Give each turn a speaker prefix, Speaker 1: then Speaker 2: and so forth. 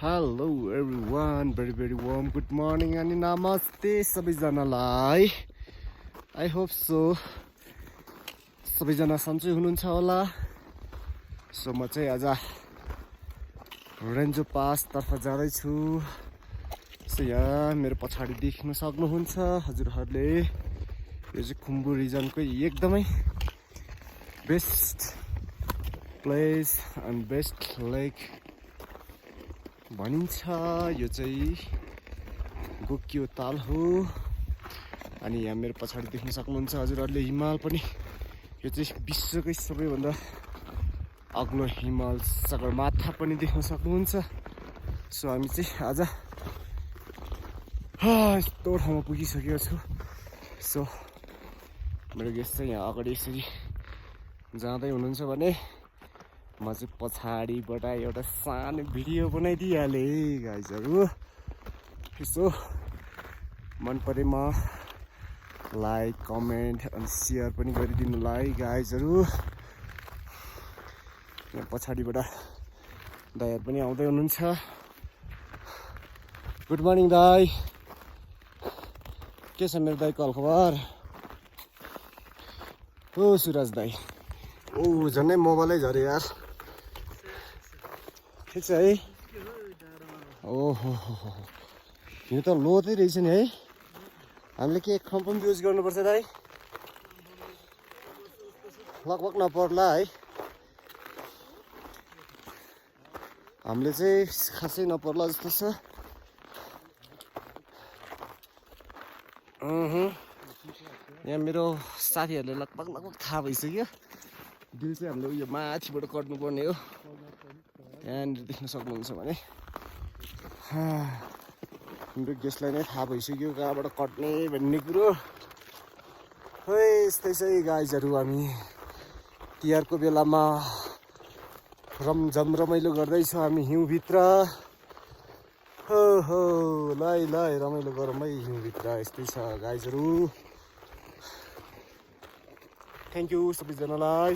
Speaker 1: Hello everyone, very warm good morning अनि नमस्ते सबैजनालाई. I hope so सबैजना सन्चै हुनुहुन्छ होला. So म चाहिँ आज रेन्जो पास तर्फ जाँदै छु. So यहाँ मेरो पछाडि देख्न सक्नुहुन्छ हजुरहरूले यो चाहिँ खुम्बु रिजनको एकदमै बेस्ट प्लेस एन्ड बेस्ट लेक भनिन्छ. यो चाहिँ गोकियो ताल हो अनि यहाँ मेरो पछाडि देख्न सक्नुहुन्छ हजुरहरूले हिमाल पनि. यो चाहिँ विश्वकै सबैभन्दा अग्लो हिमाल सगरमाथा पनि देख्न सक्नुहुन्छ. सो हामी चाहिँ आज यस्तो ठाउँमा पुगिसकेको छु. सो मेरो गेस्ट चाहिँ यहाँ अगाडि यसरी जाँदै हुनुहुन्छ भने म चाहिँ पछाडिबाट एउटा सानो भिडियो बनाइदिइहालेँ गाइजहरू. यसो मन परेमा लाइक कमेन्ट अनि सेयर पनि गरिदिनुलाई गाइजहरू. यहाँ पछाडिबाट दाइहरू पनि आउँदै हुनुहुन्छ. गुड मर्निङ दाइ. के छ मेरो दाइको हालखबर? ओ सुरज दाइ. ओ झन्डै मोबाइलै झऱ्यो यार. ठिक छ है. ओहो यो त लोतै रहेछ नि है. हामीले के कम्पम युज गर्नुपर्छ दाइ? लगभग नपर्ला है. हामीले चाहिँ खासै नपर्ला जस्तो छ. यहाँ मेरो साथीहरूले लगभग थाहा भइसक्यो. बिल चाहिँ हामीले उयो माथिबाट कट्नुपर्ने हो. यहाँनिर देख्न सक्नुहुन्छ भने हाम्रो गेस्टलाई नै थाहा भइसक्यो कहाँबाट कट्ने भन्ने कुरो. खै यस्तै चाहिँ गाइजहरू हामी तिहारको बेलामा रमाइलो गर्दैछौँ हामी हिउँभित्र. हो लै रमाइलो गरौँ है हिउँभित्र. यस्तै छ गाइजहरू. थ्याङ्क यू सबैजनालाई.